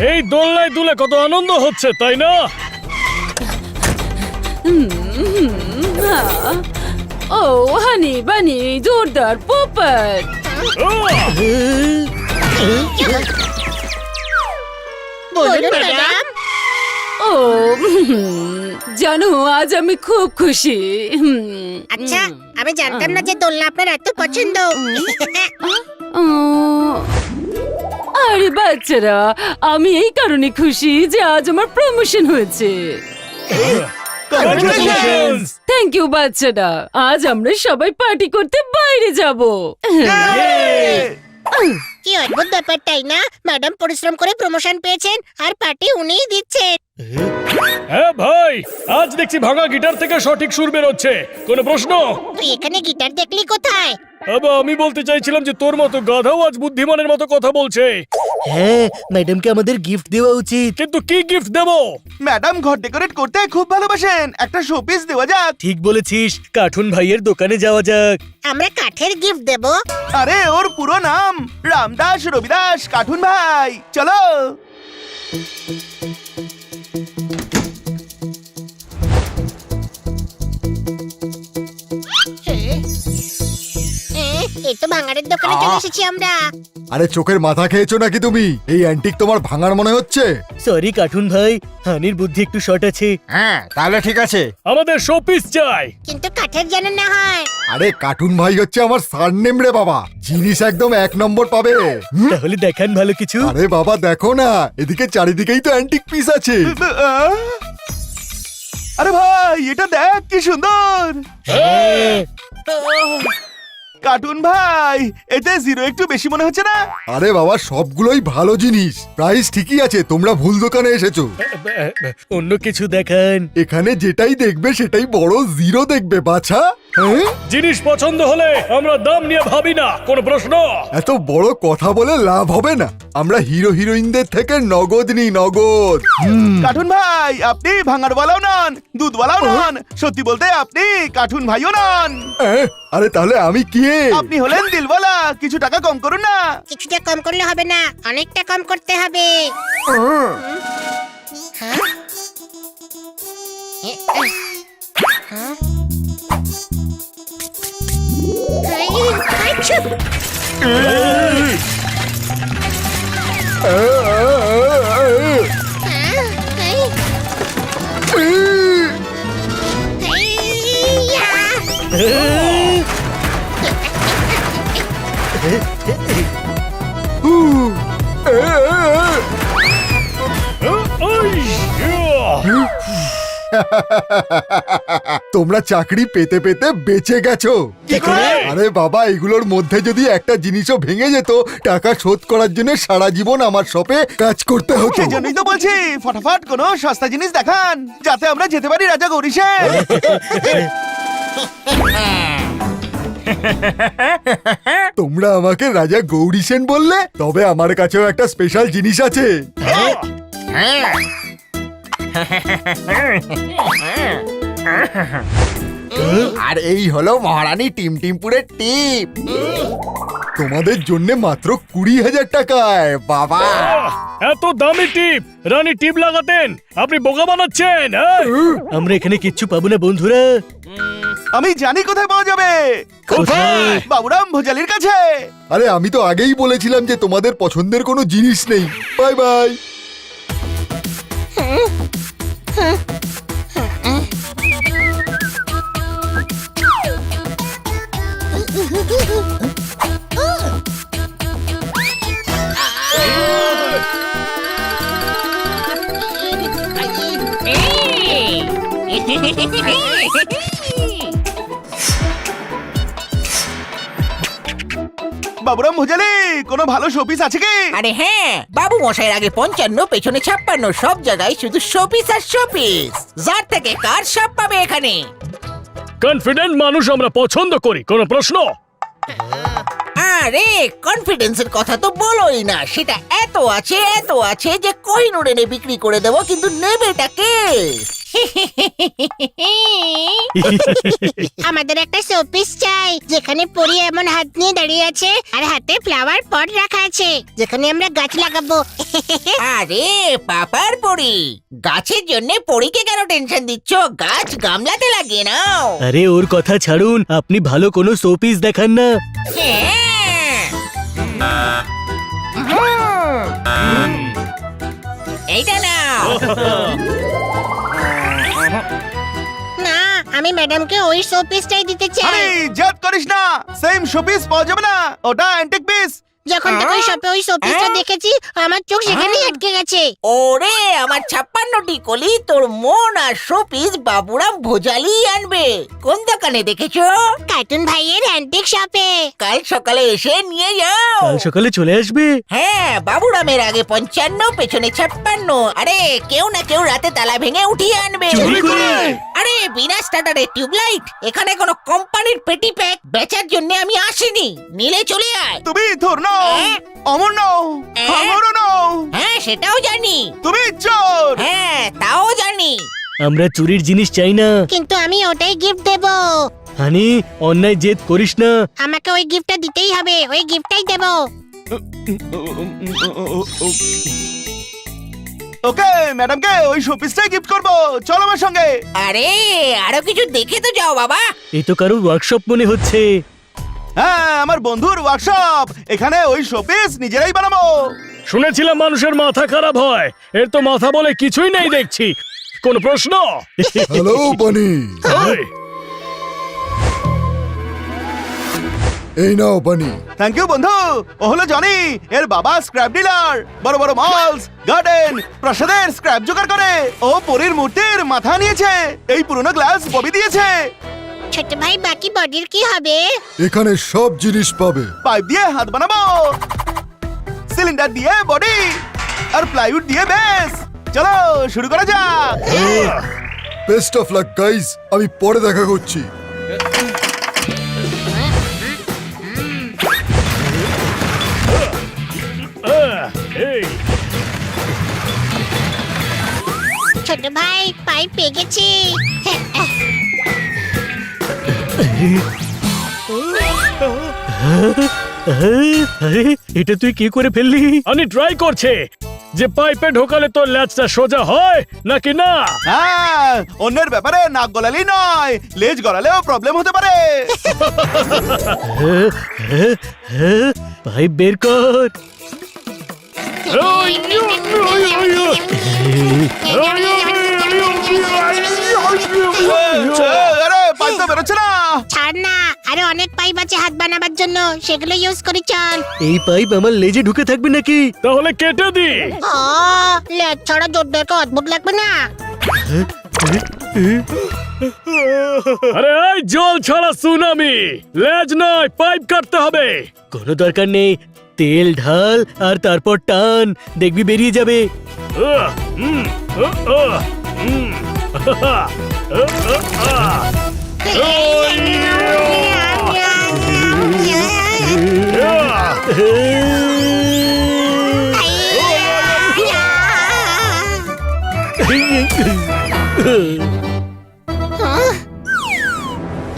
এই দোলনায় দুলে কত আনন্দ হচ্ছে, তাই না? ও হানি বানি জোরদার পোপট। ও জানো, আজ আমি খুব খুশি। আচ্ছা, আমি জানতাম না যে দোলনা আপনার এত পছন্দ। আরে বাচ্চারা, আমি এই কারণে খুশি যে আজ আমার প্রমোশন হয়েছে। থ্যাংক ইউ বাচ্চারা, আজ আমরা সবাই পার্টি করতে বাইরে যাব। কি অদ্ভুত ব্যাপার, তাই না? ম্যাডাম পরিশ্রম করে প্রমোশন পেয়েছেন আর পার্টি উনিই দিচ্ছেন। হ্যাঁ ভাই, আজ দেখছি ভাঙা গিটার থেকে সঠিক সুর বেরোচ্ছে। কোনো প্রশ্ন? তুই এখানে গিটার দেখলি কোথায়? আমি বলতে চাইছিলাম যে তোর মতো গাধাও আজ বুদ্ধিমানের মতো কথা বলছে। হ্যাঁ, ম্যাডামকে আমাদের গিফট দেওয়া উচিত। কিন্তু কি গিফট দেব? ম্যাডাম ঘর ডেকোরেট করতে খুব ভালোবাসেন, একটা শোপিস দেওয়া যাক। ঠিক বলেছিস, কার্টুন ভাইয়ের দোকানে যাওয়া যাক। আমরা কাঠের গিফট দেব। আরে ওর পুরো নাম রামদাস রবিদাস কার্টুন ভাই, চলো। এই তো ভাঙাড়ের দোকানে চলে এসেছি আমরা। আরে চোখের মাথা খেয়েছো নাকি তুমি? এই অ্যান্টিক তোমার ভাঙার মনে হচ্ছে? সরি কার্টুন ভাই, হানির বুদ্ধি একটু শর্ট আছে। হ্যাঁ, তাহলে ঠিক আছে। আমাদের শোপিস চাই। কিন্তু কাঠের যেন না হয়। আরে কার্টুন ভাই হচ্ছে আমার সারনেম রে বাবা, জিনিস একদম 1 নম্বর পাবে। তাহলে দেখান ভালো কিছু। আরে বাবা দেখো না, এদিকে চারিদিকেই তো অ্যান্টিক পিস আছে। আরে ভাই, এটা দেখ কি সুন্দর। কার্টুন ভাই, এতে জিরো একটু বেশি মনে হচ্ছে না? আরে বাবা, সবগুলোই ভালো জিনিস, প্রাইস ঠিকই আছে, তোমরা ভুল দোকানে এসেছো। অন্য কিছু দেখান। এখানে যেটাই দেখবে সেটাই বড় জিরো দেখবে বাছা। হ্যাঁ, জিনিস পছন্দ হলে আমরা দাম নিয়ে ভাবি না। কোনো প্রশ্ন? এত বড় কথা বলে লাভ হবে না, আমরা হিরো হিরোইনদের থেকে নগদ নিই, নগদ। কার্টুন ভাই, আপনি ভাঙারওয়ালাও নন, দুধওয়ালাও নন, সত্যি বলতে আপনি কার্টুন ভাইও নন। আরে তাহলে আমি কি? আপনি হলেন দিলওয়ালা, কিছু টাকা কম করুন না। কিছুটা কম করলে হবে না, অনেকটা কম করতে হবে। হ্যাঁ? হ্যাঁ? আচ্ছা। তোমরা চাকরি পেতে পেতে বেঁচে গেছো। আরে বাবা, এগুলোর মধ্যে যদি একটা জিনিসও ভেঙে যেত, টাকা শোধ করার জন্য সারা জীবন আমার শপে কাজ করতে হতো। সেজন্যই তো বলছি, ফটাফট কোনো সস্তা জিনিস দেখান, যাতে আমরা যেতে পারি রাজা গৌরীশে। তোমরা আমাকে রাজা গৌরী সেন বললে, তবে আমার কাছেও একটা স্পেশাল জিনিস আছে। আর এই হলো মহারানী টিমটিমপুরের টিপ, তোমাদের জন্য মাত্র 20,000 টাকায়। বাবা, এত দামি টিপ রানী টিপ লাগাতেন? আপনি বোকা বানাচ্ছেন। আমরা এখানে কিচ্ছু পাবো না বন্ধুরা। আমি জানি কোথায় পাওয়া যাবে। কোথায়? বাবুরাম ভোজালির কাছে। আরে আমি তো আগেই বলেছিলাম যে তোমাদের পছন্দের কোনো জিনিস নেই। Bye bye. বাবুরাম ভোজালি, কোনো ভালো শোপিস আছে কি? আরে হ্যাঁ, বাবু মশাইয়ের আগে 55, পেছনে 56, সব জায়গায় শুধু শোপিস আর শোপিস। যার থেকে কার সব পাবে এখানে। কনফিডেন্ট মানুষ আমরা পছন্দ করি। কোনো প্রশ্ন? আরে কনফিডেন্সের কথা তো বলোই না, সেটা এত আছে যে কোহিনূর এনে বিক্রি করে দেবো, কিন্তু নেবেটা কে? আমাদের একটা শোপিস চাই যেখানে পরি এমন হাত নিয়ে দাঁড়িয়ে আছে আর হাতে ফ্লাওয়ার পট রাখা আছে যেখানে আমরা গাছ লাগাবো। আরে পাপার পরি, গাছের জন্য পরীকে কেন টেনশন দিচ্ছ? গাছ গামলাতে লাগিয়ে নাও। আরে ওর কথা ছাড়ুন, আপনি ভালো কোনো শোপিস দেখান না। এইটা নাও। না, আমি ম্যাডামকে ওই শোপিসটাই দিতে চাই। আরে জেদ করিস না, সেম শোপিস পাওয়া যাবে না, ওটা অ্যান্টিক পিস। যখন থেকে ওই শপে ওই শোপিসটা দেখেছি আমার চোখ সেখানেই আটকে গেছে। ওরে আমার 56টি কলি, তোর মন আর শোপিস বাবুরাম ভোজালি আনবে। কোন দোকানে দেখেছো? কার্টুন ভাইয়ের অ্যান্টিক শপে। কাল সকালে এসে নিয়ে যাও। কাল সকালে চলে আসবে। হ্যাঁ, বাবুরামের আগে 55, পেছনে 56। আরে কেউ না কেউ রাতে তালা ভেঙে উঠিয়ে আনবে। চুরি করে? আরে বিনা স্টার্টারে টিউবলাইট, এখানে কোনো কোম্পানির পেটি প্যাক বেচার জন্য আমি আসিনি। নিলে চলে আয়। তুমি ধর নাও, অমর নাও, আমারও নাও। হ্যাঁ সেটাও জানি। তুমি চোর। হ্যাঁ তাও জানি। আমরা চুরির জিনিস চাই না। কিন্তু আমি ওটাই গিফট দেব। হানি, অন্যায় জেদ করিস না। আমাকে ওই গিফটটা দিতেই হবে, ওই গিফটটাই দেব। ওকে, ম্যাডামকে ওই শোপিসটাই গিফট করবো। চলো আমার সঙ্গে। আরে আরো কিছু দেখে তো যাও বাবা। এই তো কারোর ওয়ার্কশপ মনে হচ্ছে। হ্যাঁ, আমার বন্ধুর ওয়ার্কশপ। এখানে ওই শোপিস নিজেরাই বানাবো। শুনেছিলাম মানুষের মাথা খারাপ হয়, এর তো মাথা বলে কিছুই নেই দেখছি। কোন প্রশ্ন? হ্যালো বানি, এই, এই নাও বানি। থ্যাংক ইউ বন্ধু। ও হলো জনি, এর বাবা স্ক্র্যাপ ডিলার। বড় বড় মলস, গার্ডেন, প্রাসাদের স্ক্র্যাপ জোগাড় করে। ও পরীর মূর্তির মাথা নিয়েছে। এই পুরনো গ্লাস ববি দিয়েছে। ছোট ভাই বাকি বডির কি হবে? এখানে সব জিনিস পাবে। পাইপ দিয়ে হাত বানাবো, সিলিন্ডার দিয়ে বডি, আর প্লাইউড দিয়ে বেস। চলো শুরু করা যাক। বেস্ট অফ লাক গাইস, আমি পরে দেখা করছি। এই, ছোট ভাই পাইপ পেয়ে গেছি। আরে এটা তুই কি করে ফেললি? আমি ট্রাই করছে যে পাইপে ঢোকালে তোর ল্যাচটা সোজা হয় নাকি না। হ্যাঁ, অন্যের ব্যাপারে নাক গলালেই নয়, লেজ গলালেও প্রবলেম হতে পারে। পাইপ বের কর। আরে পাইপ তো বেরোচ্ছে না। ছাড় না, আরে অনেক পাইপ আছে হাত বানাবার জন্য, সেগুলো ইউজ করি চল। এই পাইপ আমার লেজে ঢুকে থাকবে নাকি? তাহলে কেটে দি। লেজ ছাড়া জোরদারকে অদ্ভুত লাগবে না? আরে এই জল ছাড়া সুনামি, লেজ নয় পাইপ কাটতে হবে। কোনো দরকার নেই, তেল ঢাল আর তারপর টান, দেখবি বেরিয়ে যাবে।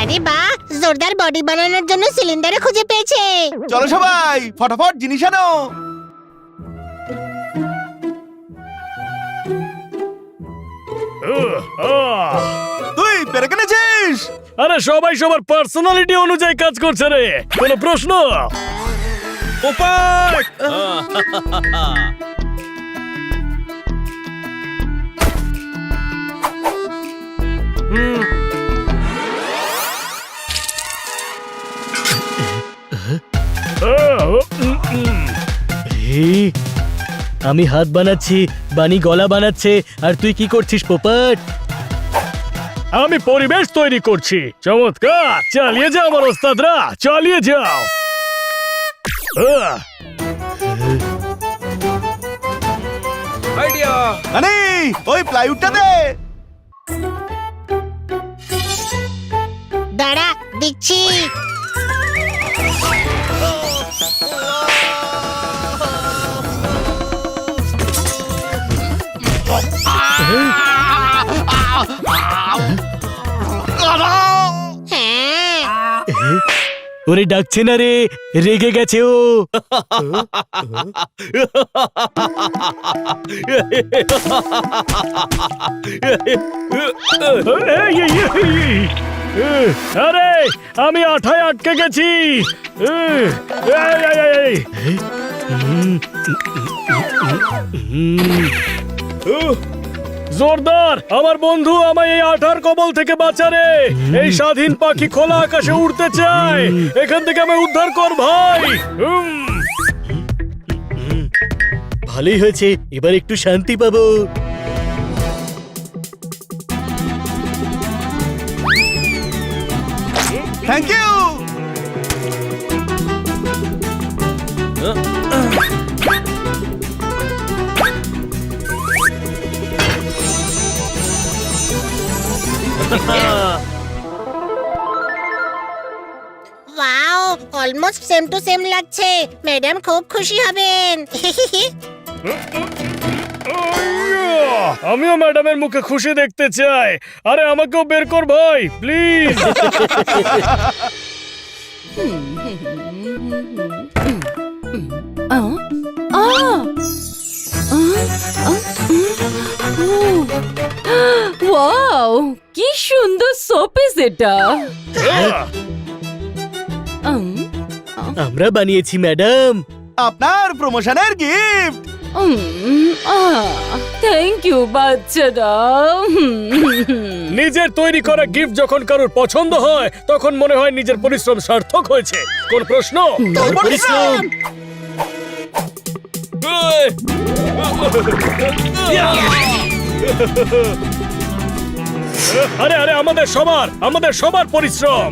আরে বাহ, জোরদার বডি বানানোর জন্য সিলিন্ডারে খুঁজে পেয়েছে। চলো সবাই ফটাফট জিনিস আনো। তুই পেরে কিনেছিস? আরে সবাই সবার পার্সোনালিটি অনুযায়ী কাজ করছে রে। কোনো প্রশ্ন? উপায় এই, আমি হাত বানাচ্ছি, বানি গলা বানাচ্ছে, আর তুই কি করছিস পোপট? আমি পরিবেশ তৈরি করছি। চমৎকার, চালিয়ে যাও আমার ওস্তাদরা, চালিয়ে যাও। আরে ওই প্লাইউডটা দে। দাঁড়া দিচ্ছি। ওরে ডাকছে না রে, রেগে গেছে ও। আরে আমি আঠায় আটকে গেছি। জোরদার, আমার বন্ধু আমায় এই আঠার কবল থেকে বাঁচারে। এই স্বাধীন পাখি খোলা আকাশে উড়তে চায়, এখান থেকে আমায় উদ্ধার কর ভাই। ভালোই হয়েছে, এবার একটু শান্তি পাবো। Thank you. Wow, almost same to same লাগছে। ম্যাডাম খুব খুশি হবেন। আমিও ম্যাডামের মুখে খুশি দেখতে চাই। আরে আমাকেও বের কর ভাই, প্লিজ। ওয়াও, কি সুন্দর শোপিস এটা। আমরা বানিয়েছি ম্যাডাম। আপনার প্রমোশনের গিফট। থ্যাংক ইউ বাচ্চারা। নিজের তৈরি করা গিফট যখন কারোর পছন্দ হয় তখন মনে হয় নিজের পরিশ্রম সার্থক হয়েছে। কোন প্রশ্ন? তোর পরিশ্রম। আরে আরে আমাদের সবার পরিশ্রম।